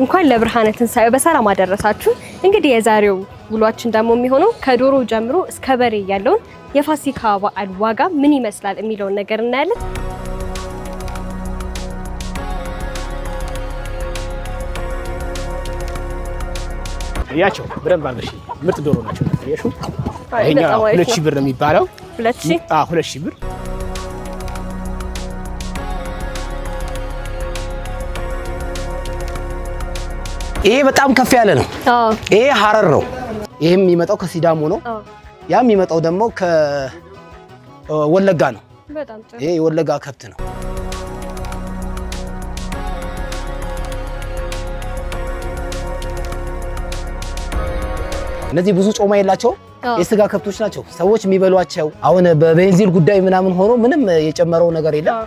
እንኳን ለብርሃነ ትንሳኤው በሰላም አደረሳችሁ። እንግዲህ የዛሬው ውሏችን ደግሞ የሚሆነው ከዶሮ ጀምሮ እስከ በሬ ያለውን የፋሲካ በዓል ዋጋ ምን ይመስላል የሚለውን ነገር እናያለን። ያቸው በደንብ አድርገሽ ምርጥ ዶሮ ናቸው። ታያችሁ ይሄኛው 2000 ብር ነው የሚባለው። 2000 2000 ብር። ይሄ በጣም ከፍ ያለ ነው። ይሄ ሐረር ነው። ይሄም የሚመጣው ከሲዳሞ ነው። ያም የሚመጣው ደግሞ ከወለጋ ነው። በጣም ጥሩ። ይሄ የወለጋ ከብት ነው። እነዚህ ብዙ ጮማ የላቸው የስጋ ከብቶች ናቸው። ሰዎች የሚበሏቸው አሁን በቤንዚን ጉዳይ ምናምን ሆኖ ምንም የጨመረው ነገር የለም፣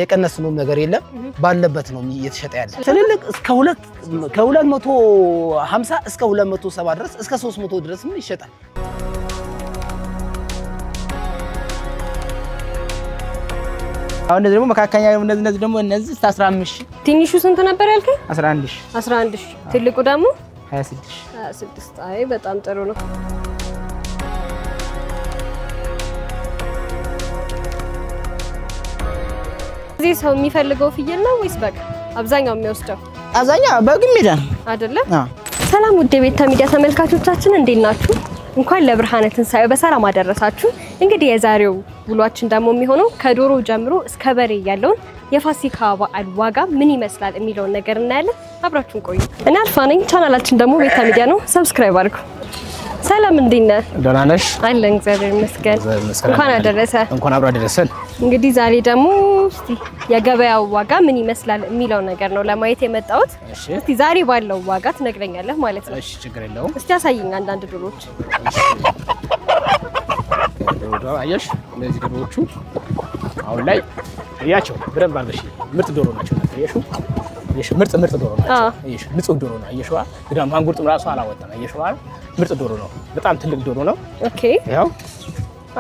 የቀነስነው ነገር የለም። ባለበት ነው እየተሸጠ ያለ። ትልልቅ እስከ 250 እስከ 270 ድረስ እስከ 300 ድረስ ምን ይሸጣል። አሁን ደግሞ መካከለኛ እነዚህ ደግሞ እነዚህ 15 ሺህ። ትንሹ ስንት ነበር ያልከኝ? 11 ሺህ። 11 ሺህ። ትልቁ ደግሞ 26። አይ በጣም ጥሩ ነው። እዚህ ሰው የሚፈልገው ፍየል ነው ወይስ በግ? አብዛኛው የሚወስደው አብዛኛው በግ ይላል አይደለ? ሰላም ውድ ቤታ ሚዲያ ተመልካቾቻችን እንዴት ናችሁ? እንኳን ለብርሃነ ትንሳኤው በሰላም አደረሳችሁ። እንግዲህ የዛሬው ውሏችን ደግሞ የሚሆነው ከዶሮ ጀምሮ እስከ በሬ ያለውን የፋሲካ በዓል ዋጋ ምን ይመስላል የሚለውን ነገር እናያለን። አብራችሁን ቆዩ። እኔ አልፋ ነኝ። ቻናላችን ደግሞ ቤታ ሚዲያ ነው። ሰብስክራይብ አድርጉ። ሰላም እንዴት ነህ? ደህና ነሽ? አለን እግዚአብሔር ይመስገን። እንኳን አደረሰ። እንኳን አብሮ አደረሰን። እንግዲህ ዛሬ ደግሞ እስቲ የገበያው ዋጋ ምን ይመስላል የሚለው ነገር ነው ለማየት የመጣሁት። እስቲ ዛሬ ባለው ዋጋ ትነግረኛለህ ማለት ነው? እሺ ችግር የለውም። እስቲ አሳይኝ አንዳንድ ዶሮዎች። አየሽ እነዚህ ዶሮዎቹ አሁን ላይ ያቸው በደንብ አድርገሽ ምርጥ ዶሮ ናቸው። ታያችሁ ምርጥ ዶሮ ናቸው። አየሽ ንጹህ ዶሮ ነው። አየሽዋ ግዳም አንጉርጥም ራሱ አላወጣም። አየሽዋ ምርጥ ዶሮ ነው። በጣም ትልቅ ዶሮ ነው። ኦኬ ያው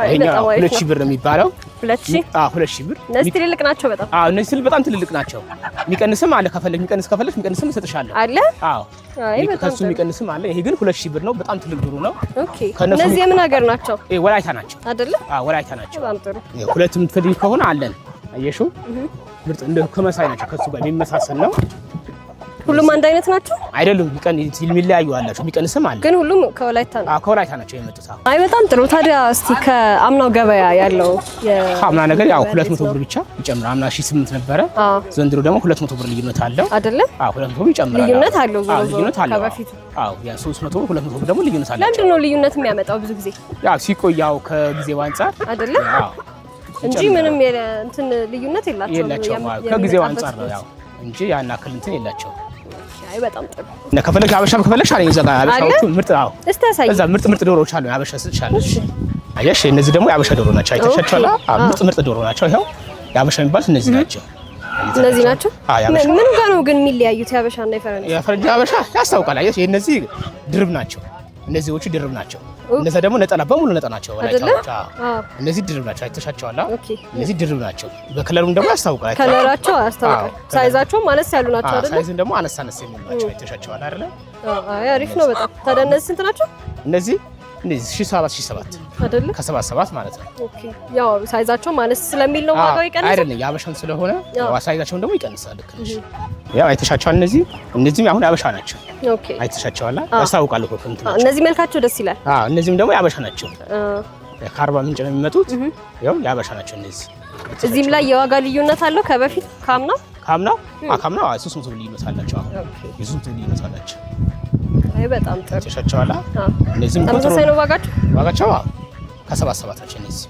ይሄኛው 2000 ብር ነው የሚባለው። 2000 2000 ብር። እነዚህ ትልልቅ ናቸው በጣም። እነዚህ በጣም ትልልቅ ናቸው። የሚቀንስም አለ ከፈለግሽ የሚቀንስም እሰጥሻለሁ አለ። አይ በጣም ከሱ የሚቀንስም አለ። ይሄ ግን 2000 ብር ነው። በጣም ትልቅ ዶሮ ነው። ኦኬ እነዚህ የምን ሀገር ናቸው? ወላይታ ናቸው አይደለ? ወላይታ ናቸው። በጣም ጥሩ። ሁለቱም ትፈልጊ ከሆነ አለን። አየሽው ምርጥ እንደ ከመሳይ ናቸው። ከሱ ጋር የሚመሳሰል ነው። ሁሉም አንድ አይነት ናቸው አይደሉም። የሚለያዩ አላቸው። የሚቀንስም አለ። ግን ሁሉም ከወላይታ ነው። ከወላይታ ናቸው የመጡት። አይ በጣም ጥሩ። ታዲያ እስቲ ከአምናው ገበያ ያለው አምና ነገር ያው 200 ብር ብቻ ይጨምራል። አምና 1008 ነበረ። ዘንድሮ ደግሞ 200 ብር ልዩነት አለው አይደለ? 200 ብር ይጨምራል። ልዩነት አለው ዞሮ ልዩነት አለው ከበፊቱ። ያ 300 ብር 200 ብር ደግሞ ልዩነት አለው። ለምንድን ነው ልዩነት የሚያመጣው? ብዙ ጊዜ ያው ሲቆያው ከጊዜው አንፃር አይደለ? እንጂ ምንም እንትን ልዩነት የላቸውም። ከጊዜው አንፃር ነው ያው እንጂ ያን አክል እንትን የላቸውም። አይ በጣም ጥሩ። እና ከፈለግሽ አበሻም ከፈለግሽ አለኝ እዛ ጋር አበሻዎቹ ምርጥ እስቲ አሳይ። እዛ ምርጥ ዶሮዎች አሉ። አበሻ ስልሻለሁ። አየሽ እነዚህ ደግሞ የአበሻ ዶሮ ናቸው። አይተሻቸዋል? ምርጥ ዶሮ ናቸው። ይኸው የአበሻ የሚባሉት እነዚህ ናቸው። እነዚህ ናቸው። ምን ጋር ነው ግን የሚለያዩት የአበሻና የፈረንጅ? የፈረንጅ አበሻ ያስታውቃል። አየሽ እነዚህ ድርብ ናቸው። እነዚህዎቹ ድርብ ናቸው። እነዚህ ደግሞ ነጠላ በሙሉ ነጠላ ናቸው። ወላይታዎች እነዚህ ድርብ ናቸው። አይተሻቸዋል? እነዚህ ድርብ ናቸው። በከለሩም ደግሞ ያስታውቃል። ከለራቸው ያስታውቃል። ሳይዛቸው ማለት ያሉ ናቸው አይደል? ሳይዝን ደግሞ አነስ የሚሉ ናቸው። አይተሻቸዋል አይደል? አይ አሪፍ ነው በጣም። ታዲያ እነዚህ ስንት ናቸው? እነዚህ 1700 አይደል? ከ77 ማለት ነው። ኦኬ ያው ሳይዛቸው ማለት ስለሚል ነው ዋጋው ይቀንሳል አይደል? የአበሻን ስለሆነ ያው ሳይዛቸውን ደግሞ ይቀንሳል። ልክ ነሽ። ያው አይተሻቸዋል። እነዚህም አሁን የአበሻ ናቸው። ኦኬ አይተሻቸዋል? ያስታውቃሉ እኮ ከእንትን ናቸው። እነዚህ መልካቸው ደስ ይላል። እነዚህም ደግሞ የአበሻ ናቸው። ከአርባ ምንጭ ነው የሚመጡት። ያው የአበሻ ናቸው እነዚህ። እዚህም ላይ የዋጋ ልዩነት አለው ከበፊት ካምናው 300 ብር ልዩነት አላቸው። የሱም ልዩነት አላቸው። አይ በጣም ጥሩ ተሻቻዋላ። እነዚህም ተመሳሳይ ነው ዋጋቸው ከ77 ናቸው እነዚህ።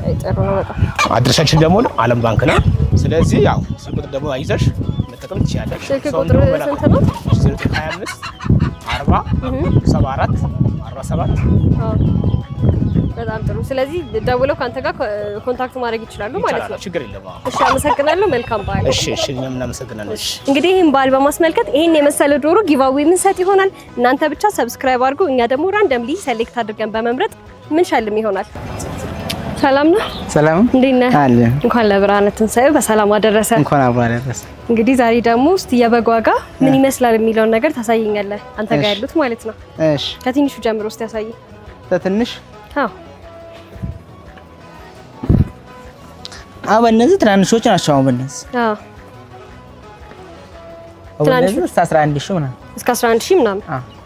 አይ ጥሩ ነው በጣም። አድራሻችን ደግሞ ዓለም ባንክ ነው። ስለዚህ ያው ስልክ ቁጥር ደግሞ አይዘሽ መጠቀም ትችያለሽ። ስልክ ቁጥር ስንት ነው? 0925 40 74 47 በጣም ጥሩ። ስለዚህ ደውለው ካንተ ጋር ኮንታክት ማድረግ ይችላሉ ማለት ነው። ችግር የለም። እሺ አመሰግናለሁ። መልካም በዓል። እሺ እኛም እናመሰግናለን። እንግዲህ ይሄን በዓል በማስመልከት ይሄን የመሰለ ዶሮ ጊቫዌ ምን ሰጥ ይሆናል። እናንተ ብቻ ሰብስክራይብ አድርጉ። እኛ ደግሞ ራንደምሊ ሴሌክት አድርገን በመምረጥ ምን ሸልም ይሆናል። ሰላም ነው? ሰላም እንዴት ነህ? አለ። እንኳን ለብርሃነ ትንሣኤው በሰላም አደረሰ። እንኳን አብሮ አደረሰ። እንግዲህ ዛሬ ደግሞ እስቲ የበግ ዋጋ ምን ይመስላል የሚለውን ነገር ታሳየኛለህ፣ አንተ ጋር ያሉት ማለት ነው። እሺ፣ ከትንሹ ጀምሮ እስቲ ያሳይ። ከትንሽ? አዎ። እነዚህ ትናንሾች ናቸው። አሁን በእነዚህ አዎ፣ ትናንሾች እስከ 11 ሺህ ምናምን እስከ 11 ሺህ ምናምን።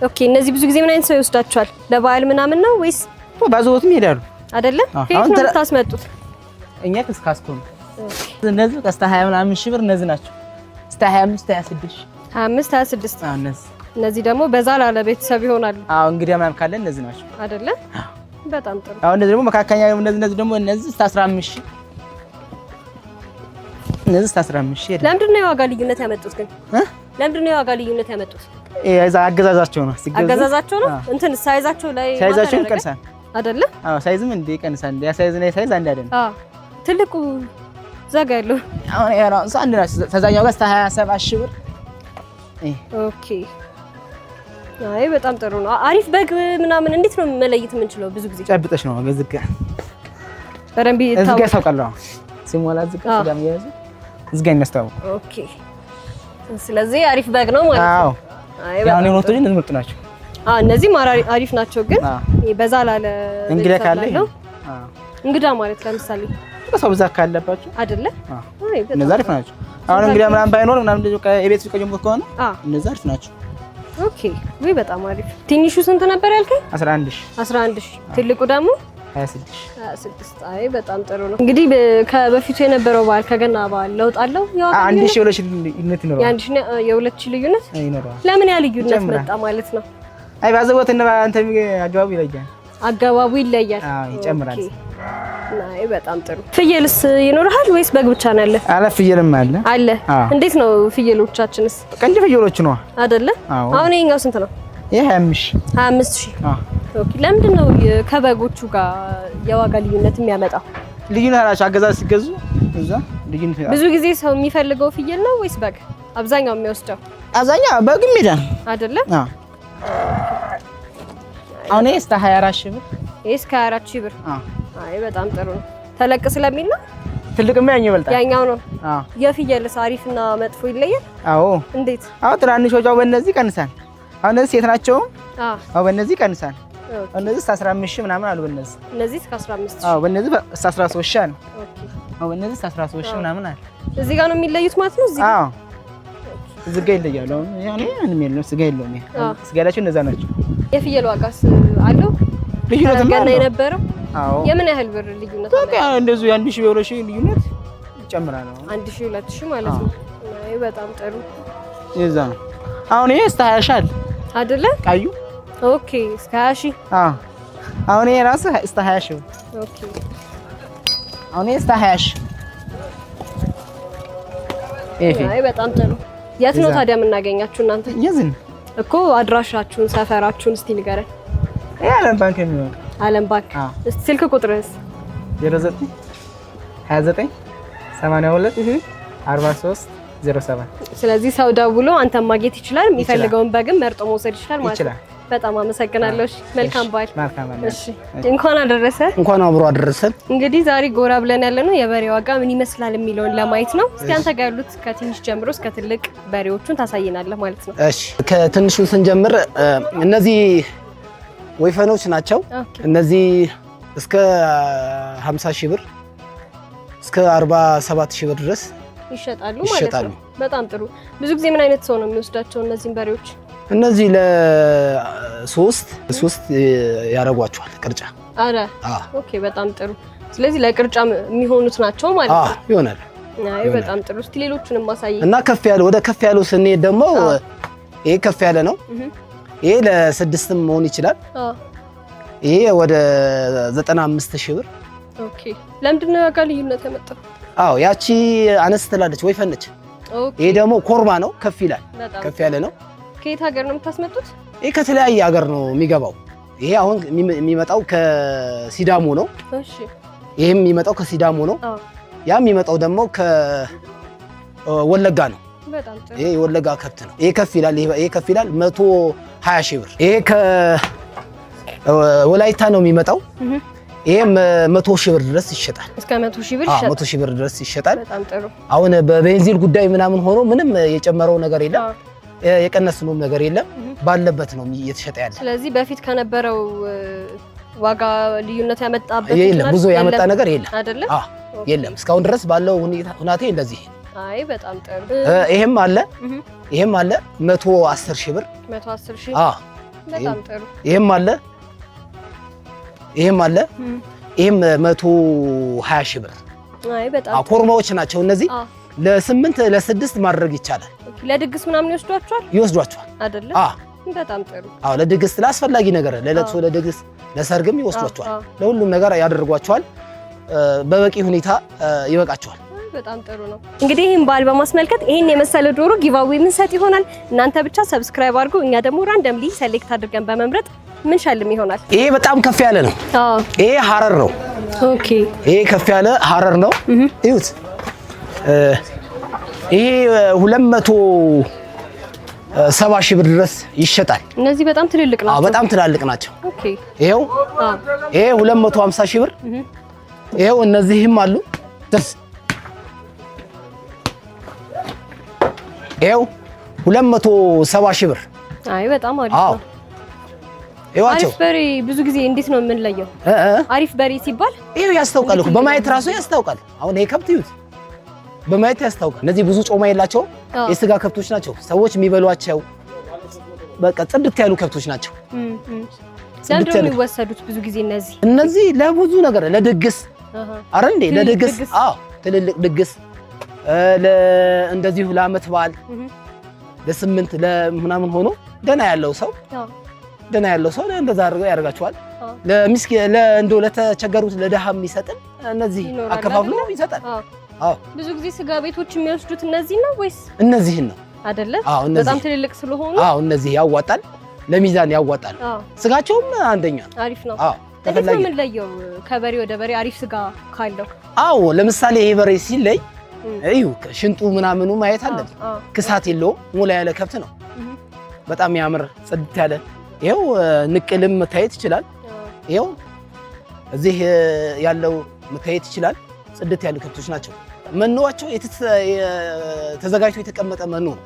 ኦኬ። እነዚህ ብዙ ጊዜ ምን አይነት ሰው ይወስዳቸዋል? ለበዓል ምናምን ነው ወይስ ባዘቦትም ይሄዳሉ? አይደለ? ከየት ነው የምታስመጡት? እኛ ከስካስኮ ነው። እነዚህ እስከ 20 ምናምን ሺህ ብር እነዚህ ናቸው። እስከ 25 26 25 26። እነዚህ ደግሞ በዛ ላለ ቤተሰብ ይሆናሉ። አዎ፣ እንግዲህ ምናምን ካለ እነዚህ ናቸው አይደለ? በጣም ጥሩ። አሁን እነዚህ ደግሞ መካከለኛ እነዚህ ደግሞ እነዚህ እስከ 15 ሺህ እነዚህ እስከ 15 ሺህ። ለምንድን ነው የዋጋ ልዩነት ያመጡት ግን? ለምንድን ነው የዋጋ ልዩነት ያመጡት? አገዛዛቸው ነው። አገዛዛቸው ነው። እንትን ሳይዛቸው ላይ ሳይዛቸው ይቀንሳል አይደለ? አዎ፣ ሳይዝም እንደ ይቀንሳል። ያ ሳይዝ ነው ሳይዝ አንድ አይደለም። አዎ፣ ትልቁ ዘጋ ያለው አሁን ያ ነው አንድ ነው። ተዛኛው ጋር እስከ 27 ሺህ ብር። ኦኬ። አይ በጣም ጥሩ ነው። አሪፍ በግ ምናምን እንዴት ነው መለየት የምንችለው? ብዙ ጊዜ ጨብጠሽ ነው ገዝጋ በደንብ እዝጋ ያሳውቃለሁ። ሲሞላ ዝጋ ጋም ያዘ እዝጋ ይነስተው። ኦኬ። ስለዚህ አሪፍ በግ ነው ማለት ነው። አዎ። ያው ነው ወጥቶኝ እነዚህ ምርጥ ናቸው። እነዚህ አሪፍ ናቸው ግን በዛ ላለ እንግዳ ካለ እንግዳ ማለት ለምሳሌ ሰው ብዛት ካለባቸው አይደለ? አይ እነዚህ አሪፍ ናቸው። አሁን እንግዳ ምናምን ባይኖር ምናምን ልጅ ከቤት ሲቆይ ጀምሮ ከሆነ እነዚህ አሪፍ ናቸው። ኦኬ። ወይ በጣም አሪፍ። ትንሹ ስንት ነበር ያልከኝ? 11 ሺህ 11 ሺህ። ትልቁ ደግሞ 26። አይ በጣም ጥሩ ነው። እንግዲህ ከበፊቱ የነበረው በዓል ከገና በዓል ለውጥ አለው? ያው አንድ ሺህ የሁለት ሺህ ልዩነት ይኖራል። የሁለት ሺህ ልዩነት ይኖራል። ለምን ያ ልዩነት መጣ ማለት ነው? አይ ባዘቦት እና አንተ አገባቡ ይለያል። አገባቡ ይለያል። አዎ ይጨምራል። አይ በጣም ጥሩ። ፍየልስ ይኖርሃል ወይስ በግ ብቻ ነው ያለ? አለ ፍየልም አለ። አለ። እንዴት ነው ፍየሎቻችንስ? ቀንድ ፍየሎች ነው አይደለ? አሁን ይሄኛው ስንት ነው? ይሄ 25 ሺህ። ኦኬ። ለምንድን ነው ከበጎቹ ጋር የዋጋ ልዩነት የሚያመጣው? ልዩነት አላቸው። አገዛዝ ሲገዙ እዛ ልዩነት። ብዙ ጊዜ ሰው የሚፈልገው ፍየል ነው ወይስ በግ? አብዛኛው የሚወስደው አብዛኛው በግም ይሄዳል አይደለ? አሁን ይሄ እስከ 24 ሺህ ብር። ይሄ እስከ 24 ሺህ ብር። አይ በጣም ጥሩ ነው። ተለቅ ስለሚል ነው። ትልቅማ ያኛው ይበልጣል። ያኛው ነው። የፍየልስ አሪፍና መጥፎ ይለያል? አዎ። እንዴት? ትናንሾቹ በእነዚህ ይቀንሳል። አሁን እነዚህ ሴት ናቸው። በእነዚህ ይቀንሳል። እነዚህ እስከ 15 ሺህ ምናምን አሉ። እነዚህ እስከ 15 ሺህ። በእነዚህ እስከ 13 ሺህ አሉ። በእነዚህ እስከ 13 ሺህ ምናምን አሉ። እዚህ ጋር ነው የሚለዩት ማለት ነው። እዚህ ጋር ይለያሉ። አሁን ያኔ ምንም የለም። ስጋ የለውም። ስጋ ያላቸው እነዛ ናቸው። የፍየል ዋጋስ አለው? ልዩነት ገና የነበረው? አዎ። የምን ያህል ብር ልዩነት አለ? በቃ እንደዚህ 1 ሺህ በ2 ሺህ ልዩነት ይጨምራል። 1 ሺህ 2 ሺህ ማለት ነው። አይ በጣም ጥሩ። የዛ ነው። አሁን ይሄ እስከ 20 ሺህ አለ አይደለ? ቃዩ። ኦኬ። እስከ 20 ሺህ። አሁን ይሄ ራሱ እስከ 20 ሺህ። ኦኬ። አሁን ይሄ እስከ 20 ሺህ። አይ በጣም ጥሩ። የት ነው ታዲያ የምናገኛችሁ እናንተ? የዝን እኮ አድራሻችሁን፣ ሰፈራችሁን እስቲ ንገረን። ዓለም ባንክ የሚሆን ዓለም ባንክ። እስቲ ስልክ ቁጥርስ? 09 29 82 43 07። ስለዚህ ሰው ደውሎ አንተን ማግኘት ይችላል። የሚፈልገውን በግም መርጦ መውሰድ ይችላል ማለት ነው። በጣም አመሰግናለሁ። እሺ፣ መልካም በዓል። እሺ፣ እንኳን አደረሰ። እንኳን አብሮ አደረሰን። እንግዲህ ዛሬ ጎራ ብለን ያለነው የበሬ ዋጋ ምን ይመስላል የሚለውን ለማየት ነው። እስቲ አንተ ጋር ያሉት ከትንሽ ጀምሮ እስከ ትልቅ በሬዎቹን ታሳይናለህ ማለት ነው። እሺ፣ ከትንሹ ስንጀምር እነዚህ ወይፈኖች ናቸው። እነዚህ እስከ 50 ሺህ ብር እስከ 47 ሺህ ብር ድረስ ይሸጣሉ ማለት ነው። በጣም ጥሩ። ብዙ ጊዜ ምን አይነት ሰው ነው የሚወስዳቸው እነዚህን በሬዎች? እነዚህ ለሶስት ያረጓቸዋል ቅርጫ። አረ ኦኬ፣ በጣም ጥሩ። ስለዚህ ለቅርጫ የሚሆኑት ናቸው ማለት ነው። ይሆናል። አይ በጣም ጥሩ። እስቲ ሌሎቹንም ማሳይ እና ከፍ ያለ ወደ ከፍ ያለው ስንሄድ ደግሞ ይሄ ከፍ ያለ ነው። ይሄ ለስድስትም መሆን ይችላል። ይሄ ወደ 95 ሺህ ብር። ኦኬ። ለምንድን ነው ያጋ ልዩነት የመጣው? ያቺ አነስ ትላለች ወይፈን ነች። ይሄ ደግሞ ኮርማ ነው፣ ከፍ ይላል። ከፍ ያለ ነው። ከየት ሀገር ነው የምታስመጡት? ይሄ ከተለያየ ሀገር ነው የሚገባው። ይሄ አሁን የሚመጣው ከሲዳሞ ነው። እሺ። ይሄም የሚመጣው ከሲዳሞ ነው። ያ የሚመጣው ደግሞ ከወለጋ ነው። በጣም ጥሩ። ይሄ የወለጋ ከብት ነው። ይሄ ከፍ ይላል። ይሄ ከፍ ይላል 120 ሺህ ብር። ይሄ ከወላይታ ነው የሚመጣው። ይሄ 100 ሺህ ብር ድረስ ይሸጣል። እስከ 100 ሺህ ብር ይሸጣል። 100 ሺህ ብር ድረስ ይሸጣል። በጣም ጥሩ። አሁን በቤንዚን ጉዳይ ምናምን ሆኖ ምንም የጨመረው ነገር የለም፣ የቀነስነው ነገር የለም። ባለበት ነው እየተሸጠ ያለ። ስለዚህ በፊት ከነበረው ዋጋ ልዩነት ያመጣበት የለም፣ ብዙ ያመጣ ነገር የለም አይደለ? የለም። እስካሁን ድረስ ባለው ሁኔታ እንደዚህ። አይ በጣም ጥሩ። ይሄም አለ 110 ሺህ ብር 110 ሺህ። በጣም ጥሩ። ይሄም አለ 120 ሺህ ብር። አይ በጣም ኮርማዎች ናቸው እነዚህ። ለ8 ለ6 ማድረግ ይቻላል። ለድግስ ምናምን ይወስዷቸዋል አይደለ? በጣም ጥሩ። ለድግስ ለአስፈላጊ ነገር ለለቅሶ፣ ለድግስ፣ ለሰርግም ይወስዷቸዋል። ለሁሉም ነገር ያደርጓቸዋል። በበቂ ሁኔታ ይበቃቸዋል። በጣም ጥሩ ነው። እንግዲህ ይህን በዓል በማስመልከት ይህን የመሰለ ዶሮ ጊቫዌ የምንሰጥ ይሆናል። እናንተ ብቻ ሰብስክራይብ አድርጉ። እኛ ደግሞ ራንደምሊ ሴሌክት አድርገን በመምረጥ ምን ሸልም ይሆናል። ይሄ በጣም ከፍ ያለ ነው። ይሄ ሐረር ነው። ኦኬ። ይሄ ከፍ ያለ ሐረር ነው። እዩት። ይሄ 270 ሺህ ብር ድረስ ይሸጣል። እነዚህ በጣም ትልልቅ ናቸው። በጣም ትላልቅ ናቸው። ኦኬ። ይሄው ይሄ 250 ሺህ ብር። ይሄው እነዚህም አሉ ደስ ይሄው 270 ሺህ ብር። አይ በጣም አሪፍ ነው። አሪፍ በሬ ብዙ ጊዜ እንዴት ነው የምንለየው? አሪፍ በሬ ሲባል ይሄው ያስታውቃል እኮ በማየት ራሱ ያስታውቃል። አሁን ይሄ ከብት ይዩት፣ በማየት ያስታውቃል። እነዚህ ብዙ ጮማ የላቸው የስጋ ከብቶች ናቸው። ሰዎች የሚበሏቸው በቃ ጽድት ያሉ ከብቶች ናቸው። ዘንድሮ የሚወሰዱት ብዙ ጊዜ እነዚህ ለብዙ ነገር ለድግስ አረ እንዴ ለድግስ ትልልቅ ድግስ እንደዚሁ ለዓመት በዓል ለ8 ለምናምን ሆኖ ደና ያለው ሰው እንደዛ አድርገው ያደርጋቸዋል። እንደው ለተቸገሩት ለድሃም ይሰጣል። እነዚህ አከፋፍሎ ይሰጣል። ብዙ ጊዜ ስጋ ቤቶች የሚወስዱት እነዚህ ነው ወይስ እነዚህን ነው አይደለ? በጣም ትልልቅ ስለሆኑ እነዚህ ያዋጣል፣ ለሚዛን ያዋጣል። ስጋቸውም አንደኛ አሪፍ ነው። እንዴት ነው የምንለየው ከበሬ ወደ በሬ አሪፍ ስጋ ካለው? ለምሳሌ ይሄ በሬ ሲለይ እዩ ሽንጡ ምናምኑ ማየት አለብን። ክሳት የለውም። ሞላ ያለ ከብት ነው። በጣም ያምር ጽድት ያለ። ይሄው ንቅልም መታየት ይችላል። ይሄው እዚህ ያለው መታየት ይችላል። ጽድት ያሉ ከብቶች ናቸው። መኖዋቸው ተዘጋጅቶ የተቀመጠ መኖ ነው።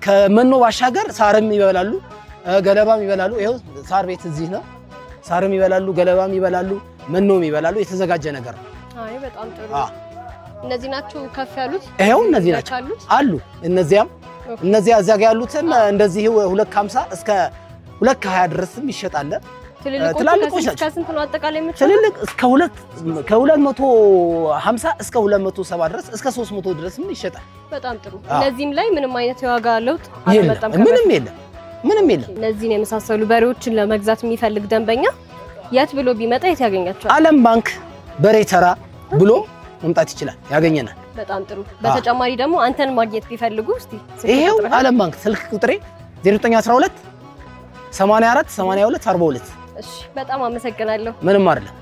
ከመኖ ባሻገር ሳርም ይበላሉ፣ ገለባም ይበላሉ። ይሄው ሳር ቤት እዚህ ነው። ሳርም ይበላሉ፣ ገለባም ይበላሉ፣ መኖም ይበላሉ። የተዘጋጀ ነገር ነው። አይ በጣም ጥሩ። እነዚህ ናቸው ከፍ ያሉት። ይሄው እነዚህ ናቸው አሉ። እነዚያም እነዚያ እዚያ ጋር ያሉትም እንደዚህ 250 እስከ 220 ድረስም ይሸጣል። ትላልቆች ናቸው። ከስንት ነው አጠቃላይ የምትሸጡት? ትልልቅ እስከ 250 እስከ 270 ድረስ እስከ 300 ድረስም ይሸጣል። በጣም ጥሩ። እነዚህም ላይ ምንም አይነት የዋጋ ለውጥ አልመጣም። ምንም የለም። እነዚህን የመሳሰሉ በሬዎችን ለመግዛት የሚፈልግ ደንበኛ የት ብሎ ቢመጣ የት ያገኛቸዋል? ዓለም ባንክ በሬ ተራ ብሎ መምጣት ይችላል፣ ያገኘናል። በጣም ጥሩ። በተጨማሪ ደግሞ አንተን ማግኘት ቢፈልጉ እስቲ ይሄው ዓለም ባንክ ስልክ ቁጥሬ 0912 84 82 42። እሺ፣ በጣም አመሰግናለሁ። ምንም አይደለም።